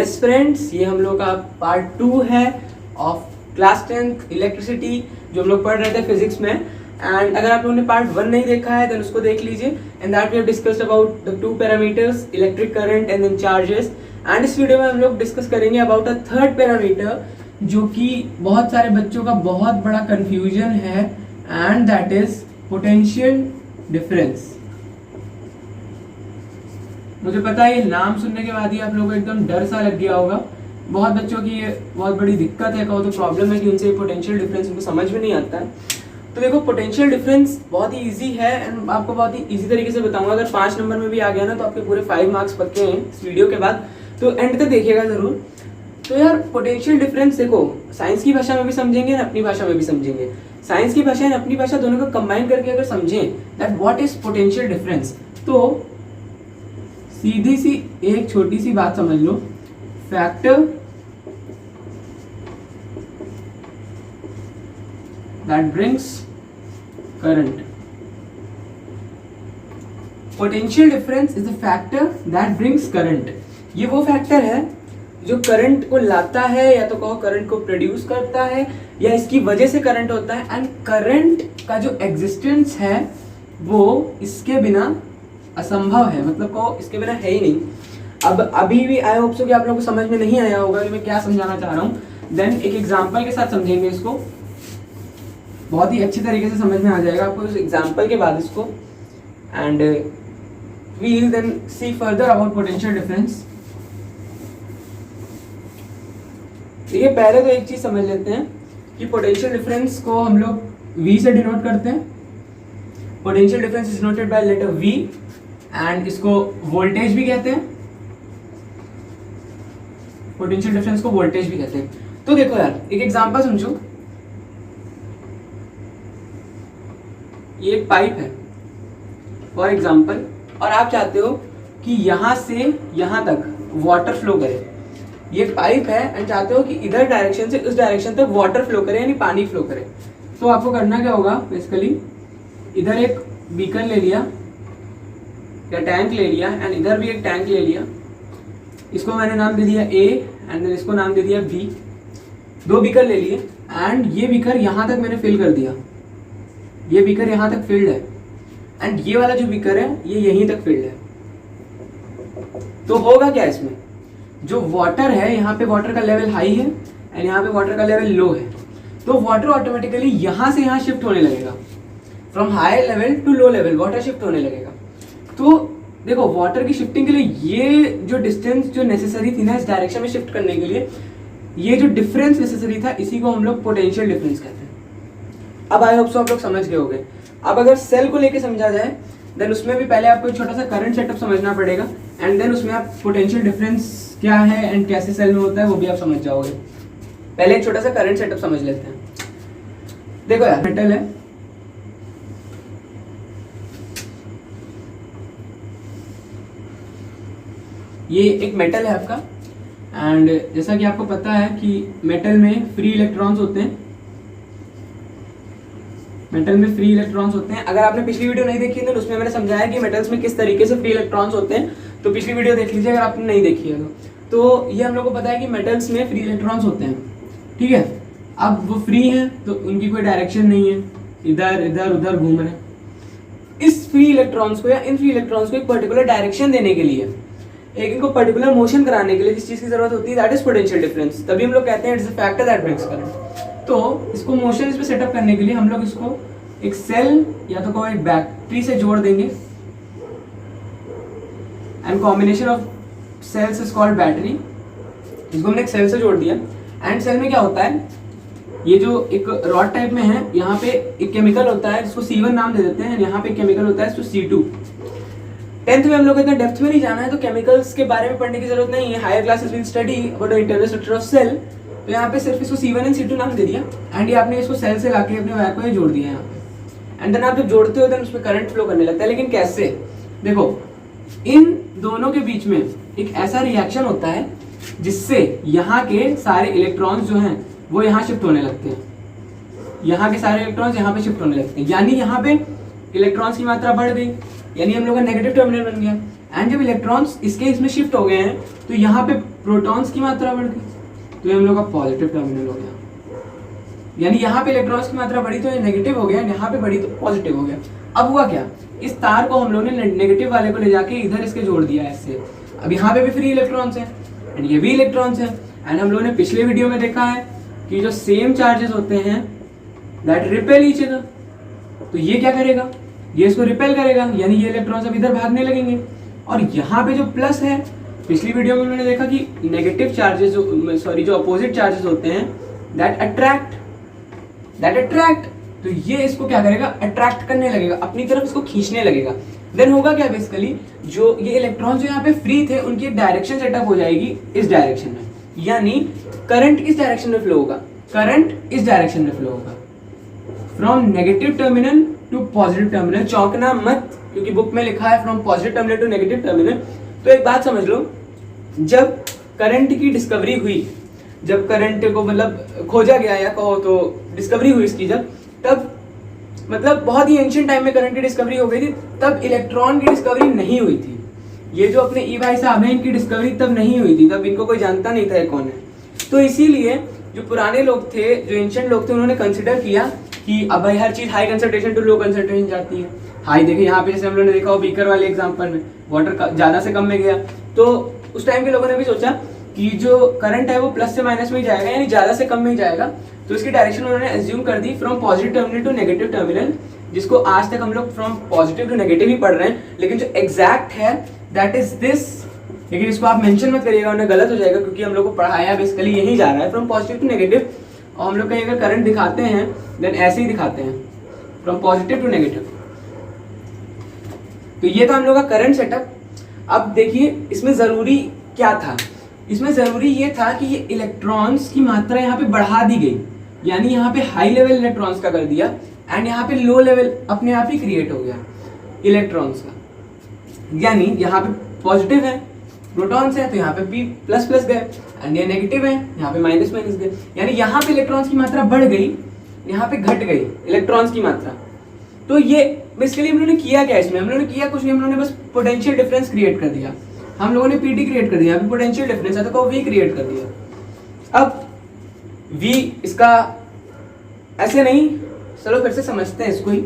Yes friends, ये हम लोग का पार्ट 2 है ऑफ क्लास 10th इलेक्ट्रिसिटी जो हम लोग पढ़ रहे थे फिजिक्स में। एंड अगर आप लोगों ने पार्ट 1 नहीं देखा है देन उसको देख लीजिए। And that we have discussed about the 2 parameters electric current and then charges. And इस वीडियो में हम लोग डिस्कस करेंगे अबाउट अ थर्ड पैरामीटर जो कि बहुत सारे बच्चों का बहुत बड़ा कंफ्यूजन है and that is potential difference. मुझे पता है ये नाम सुनने के बाद ही आप लोगों को एकदम डर सा लग गया होगा। बहुत बच्चों की ये बहुत बड़ी दिक्कत है, कहो तो प्रॉब्लम है कि उनसे पोटेंशियल डिफरेंस उनको समझ में नहीं आता है। तो देखो पोटेंशियल डिफरेंस बहुत ही इजी है एंड आपको बहुत ही इजी तरीके से बताऊंगा। अगर 5 नंबर में भी आ गया ना तो आपके पूरे 5 मार्क्स पक्के हैं इस वीडियो के बाद, तो एंड तक देखिएगा जरूर। तो यार पोटेंशियल डिफरेंस देखो साइंस की भाषा में भी समझेंगे और अपनी भाषा में भी समझेंगे। साइंस की भाषा और अपनी भाषा दोनों को कंबाइन करके अगर समझें that what is potential difference, तो सीधी सी एक छोटी सी बात समझ लो, factor that brings current. Potential difference is the factor that brings current. ये वो फैक्टर है जो करंट को लाता है, या तो कहो करंट को प्रोड्यूस करता है, या इसकी वजह से करंट होता है। एंड करंट का जो एग्जिस्टेंस है वो इसके बिना असंभव है, मतलब कहो इसके बिना है ही नहीं। अब अभी भी आई होप सो कि आप लोगों को समझ में नहीं आया होगा कि मैं क्या समझाना चाह रहा हूँ। देन एक एग्जांपल के साथ समझेंगे इसको, बहुत ही अच्छी तरीके से समझ में आ जाएगा आपको इस एग्जांपल के बाद इसको। And we will then see further about potential difference. देखिए पहले तो एक चीज समझ लेते हैं कि पोटेंशियल डिफरेंस को हम लोग V से डिनोट करते हैं। Potential difference is noted by letter V and इसको वोल्टेज भी कहते हैं। पोटेंशियल डिफरेंस को वोल्टेज भी कहते हैं। तो देखो यार एक एग्जांपल समझो, ये एक पाइप है फॉर एग्जांपल, और आप चाहते हो कि यहां से यहां तक वाटर फ्लो करे। ये पाइप है एंड चाहते हो कि इधर डायरेक्शन से उस डायरेक्शन तक वाटर फ्लो करे, यानी पानी फ्लो करे। तो आपको करना क्या होगा, बेसिकली इधर एक बीकर ले लिया या टैंक ले लिया एंड इधर भी एक टैंक ले लिया। इसको मैंने नाम दे दिया A एंड देन इसको नाम दे दिया B। 2 बीकर ले लिए एंड ये बीकर यहां तक मैंने फिल कर दिया। ये बीकर यहां तक फिल्ड है एंड ये वाला जो बीकर है ये यहीं तक फिल्ड है। तो होगा क्या इसमें, जो वाटर है यहाँ पे वाटर का लेवल हाई है एंड यहाँ पे वाटर का लेवल लो है, तो वाटर ऑटोमेटिकली यहाँ से यहाँ शिफ्ट होने लगेगा। From high level to low level water shift होने लगेगा। तो देखो वाटर की शिफ्टिंग के लिए ये जो डिस्टेंस जो नेसेसरी थी ना इस डायरेक्शन में शिफ्ट करने के लिए, ये जो डिफरेंस नेसेसरी था इसी को हम लोग पोटेंशियल डिफरेंस कहते हैं। अब आई होप सो आप लोग समझ गए होंगे। अब अगर सेल को लेके समझा जाए देन उसमें भी पहले आपको छोटा सा करंट सेटअप समझना पड़ेगा एंड देन उसमें आप पोटेंशियल डिफरेंस क्या है एंड कैसे सेल में होता है वो भी आप समझ जाओगे। पहले एक छोटा सा करंट सेटअप समझ लेते हैं। देखो यार मेटल है, ये एक मेटल है आपका एंड जैसा कि आपको पता है कि मेटल में फ्री इलेक्ट्रॉन्स होते हैं। मेटल में फ्री इलेक्ट्रॉन्स होते हैं। अगर आपने पिछली वीडियो नहीं देखी तो उसमें मैंने समझाया कि मेटल्स में किस तरीके से फ्री इलेक्ट्रॉन्स होते हैं, तो पिछली वीडियो देख लीजिए अगर आपने नहीं देखी है तो ये हम लोग को पता है कि मेटल्स में फ्री इलेक्ट्रॉन्स होते हैं, ठीक है। अब वो फ्री हैं तो उनकी कोई डायरेक्शन नहीं है, इधर इधर उधर घूम रहे हैं। इस फ्री इलेक्ट्रॉन्स को या इन फ्री इलेक्ट्रॉन्स को एक पर्टिकुलर डायरेक्शन देने के लिए, एक इनको पर्टिकुलर मोशन कराने के लिए जिस चीज की जरूरत होती है दैट इज पोटेंशियल डिफरेंस। तभी हम लोग कहते हैं it's a factor that brings current. तो इसको मोशन इसमें सेटअप करने के लिए हम लोग इसको एक सेल या तो कहो एक बैटरी से जोड़ देंगे and combination of cells is called battery. इसको हमने एक सेल से जोड़ दिया एंड सेल में क्या होता है, ये जो एक रॉड टाइप में है यहाँ पे एक केमिकल होता है जिसको C1 नाम दे देते हैं, यहाँ पे केमिकल होता है इसको C2। 10th में हम लोग इतना डेप्थ में नहीं जाना है तो केमिकल्स के बारे में पढ़ने की जरूरत नहीं है। Higher classes will study about the internal structure of cell. तो यहाँ पे सिर्फ इसको C1 एंड C2 नाम दे दिया एंड ये आपने इसको सेल से लाके अपने वायर को ये जोड़ दिया यहाँ पे एंड देन आप जब जोड़ते हो देन उसमें करंट फ्लो करने लगता है। लेकिन कैसे, देखो इन दोनों के बीच में एक ऐसा रिएक्शन होता है जिससे यहाँ के सारे इलेक्ट्रॉन्स जो हैं वो यहाँ शिफ्ट होने लगते हैं। यहाँ के सारे इलेक्ट्रॉन्स यहाँ पे शिफ्ट होने लगते हैं, यानी यहाँ पे इलेक्ट्रॉन्स की मात्रा बढ़ गई, यानी हम लोग का नेगेटिव टर्मिनल बन गया। एंड जब इलेक्ट्रॉन्स इसके इसमें शिफ्ट हो गए हैं तो यहाँ पे प्रोटॉन्स की मात्रा बढ़ गई, तो ये हम लोग का पॉजिटिव टर्मिनल हो गया। यानी यहाँ पे इलेक्ट्रॉन्स की मात्रा बढ़ी तो ये नेगेटिव हो गया, यहाँ पे बढ़ी तो पॉजिटिव हो गया। अब हुआ क्या, इस तार को हम लोगों ने नेगेटिव वाले को ले जाके इधर इसके जोड़ दिया है इससे। अब यहाँ पे भी फ्री इलेक्ट्रॉन्स है एंड ये भी इलेक्ट्रॉन्स है। एंड हम लोगों ने पिछले वीडियो में देखा है कि जो सेम चार्जेस होते हैं दैट रिपेल ईच अदर, तो ये क्या करेगा, ये इसको रिपेल करेगा, यानी ये इलेक्ट्रॉन्स अब इधर भागने लगेंगे। और यहाँ पे जो प्लस है, पिछली वीडियो में मैंने देखा कि नेगेटिव चार्जेस जो अपोजिट चार्जेस होते हैं दैट अट्रैक्ट, तो ये इसको क्या करेगा, अट्रैक्ट करने लगेगा, अपनी तरफ इसको खींचने लगेगा। देन होगा क्या, बेसिकली जो ये इलेक्ट्रॉन्स जो यहाँ पे फ्री थे उनकी डायरेक्शन सेटअप हो जाएगी इस डायरेक्शन में, यानी करंट इस डायरेक्शन में फ्लो होगा, करंट इस डायरेक्शन में फ्लो होगा from negative terminal to positive terminal. चौंकना मत, क्योंकि बुक में लिखा है from positive terminal to negative terminal. तो एक बात समझ लो, जब करंट की डिस्कवरी हुई, जब करंट को मतलब खोजा गया या कहो तो डिस्कवरी हुई इसकी, जब तब मतलब बहुत ही एंशिएंट टाइम में करंट की डिस्कवरी हो गई थी, तब इलेक्ट्रॉन की डिस्कवरी नहीं हुई थी। ये जो अपने ई भाई साहब हैं इनकी डिस्कवरी तब नहीं हुई थी, तब इनको कोई जानता नहीं था ये कौन है। तो इसीलिए जो पुराने लोग थे, जो एंशिएंट लोग थे, उन्होंने कंसिडर किया कि अब भाई हर चीज high concentration to low concentration जाती है। हाई देखिए यहाँ पे जैसे हम लोगों ने देखा हो बीकर वाले एग्जांपल में, वाटर ज्यादा से कम में गया, तो उस टाइम के लोगों ने भी सोचा कि जो करंट है वो प्लस से माइनस में ही जाएगा, यानी ज्यादा से कम में ही जाएगा। तो इसकी डायरेक्शन उन्होंने एज्यूम कर दी from positive terminal to negative terminal, जिसको आज तक हम लोग फ्रॉम पॉजिटिव टू नेगेटिव ही पढ़ रहे हैं, लेकिन जो एग्जैक्ट है दैट इज दिस। लेकिन इसको आप मेंशन मत करिएगा वरना गलत हो जाएगा, क्योंकि हम लोग को पढ़ाया बेसिकली यही जा रहा है फ्रॉम पॉजिटिव टू नेगेटिव। और हम लोग कहीं अगर करंट दिखाते हैं देन ऐसे ही दिखाते हैं फ्रॉम पॉजिटिव टू नेगेटिव। तो ये था हम लोग का करंट सेटअप। अब देखिए इसमें जरूरी क्या था, इसमें जरूरी ये था कि ये इलेक्ट्रॉन्स की मात्रा यहाँ पे बढ़ा दी गई, यानी यहाँ पे हाई लेवल इलेक्ट्रॉन्स का कर दिया एंड यहाँ पे लो लेवल अपने आप ही क्रिएट हो गया इलेक्ट्रॉन्स का। यानी यहाँ पे पॉजिटिव है प्रोटॉन्स है तो यहाँ पे भी प्लस प्लस गए, एंड ये नेगेटिव है यहाँ पे माइनस माइनस गए, यानी यहाँ पे इलेक्ट्रॉन्स की मात्रा बढ़ गई, यहाँ पे घट गई इलेक्ट्रॉन्स की मात्रा। तो ये बेसिकली हम लोगों ने किया क्या, इसमें हम लोगों ने किया कुछ नहीं, हम लोगों ने बस पोटेंशियल डिफरेंस क्रिएट कर दिया। हम लोगों ने पीटी क्रिएट कर दिया, अभी पोटेंशियल डिफरेंस है तो वी क्रिएट कर दिया। अब वी इसका ऐसे नहीं, चलो फिर से समझते हैं इसको ही।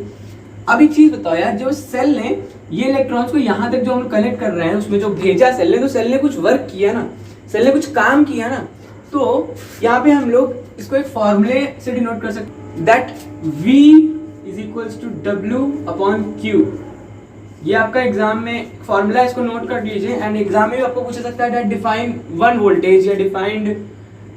अब एक चीज बताओ यार, जो सेल ने ये इलेक्ट्रॉन्स को यहाँ तक जो हम कलेक्ट कर रहे हैं उसमें जो भेजा सेल ने, तो सेल ने कुछ वर्क किया ना, सेल ने कुछ काम किया ना। तो यहाँ पे हम लोग इसको एक फॉर्मूले से डिनोट कर सकते, that V is equals to W/Q। ये आपका एग्जाम में फॉर्मूला, इसको नोट कर लीजिए। एंड एग्जाम में भी आपको पूछा सकता है दैट डिफाइन वन वोल्टेज या डिफाइंड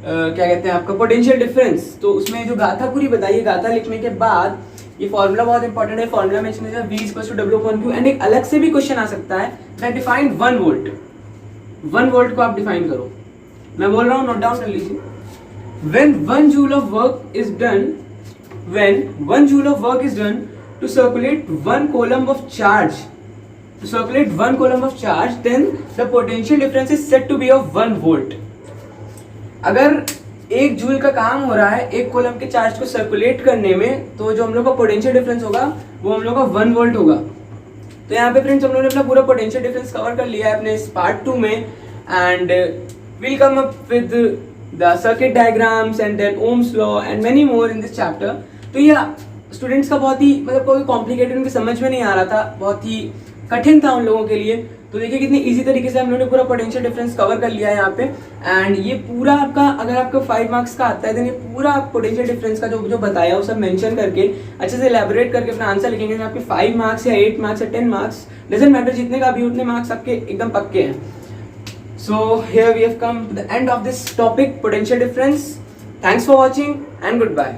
क्या कहते हैं आपका पोटेंशियल डिफरेंस। तो उसमें जो गाथा पूरी बताइए, गाथा लिखने के बाद ये फॉर्मूला बहुत इंपॉर्टेंट है, फॉर्मूला में V equals to W/Q। And एक अलग से भी क्वेश्चन आ सकता है दैट डिफाइन 1 वोल्ट, 1 वोल्ट को आप डिफाइन करो। मैं बोल रहा हूँ, नोट डाउन कर लीजिए। When 1 joule of work is done, when 1 joule of work is done to circulate 1 coulomb of charge, then the potential difference is said to be of 1 volt. अगर 1 जूल का काम हो रहा है 1 कोलम के चार्ज को सर्कुलेट करने में, तो जो हम लोग का पोटेंशियल डिफरेंस होगा वो हम लोग का 1 वोल्ट होगा। तो यहाँ पे फ्रेंड्स हम लोगों ने अपना पूरा पोटेंशियल डिफरेंस कवर कर लिया है अपने इस पार्ट 2 में। And we'll come up with the circuit diagrams and then Ohm's law and many more in this chapter. तो ये स्टूडेंट्स का बहुत ही मतलब कोई कॉम्प्लिकेटेड उनके समझ में नहीं आ रहा था, बहुत ही कठिन था उन लोगों के लिए। तो देखिए कितनी इजी तरीके से हम लोगों ने पूरा पोटेंशियल डिफरेंस कवर कर लिया है यहाँ पे। एंड ये पूरा आपका अगर आपका 5 मार्क्स का आता है तो ये पूरा आप पोटेंशियल डिफरेंस का जो बताया वो सब मेंशन करके अच्छे से एलैबोरेट करके अपना आंसर लिखेंगे। आपके 5 मार्क्स या 8 मार्क्स या 10 मार्क्स डजंट मैटर, जितने का भी उतने मार्क्स आपके एकदम पक्के हैं। So here we have come to the end of this topic, potential difference. Thanks for watching and goodbye.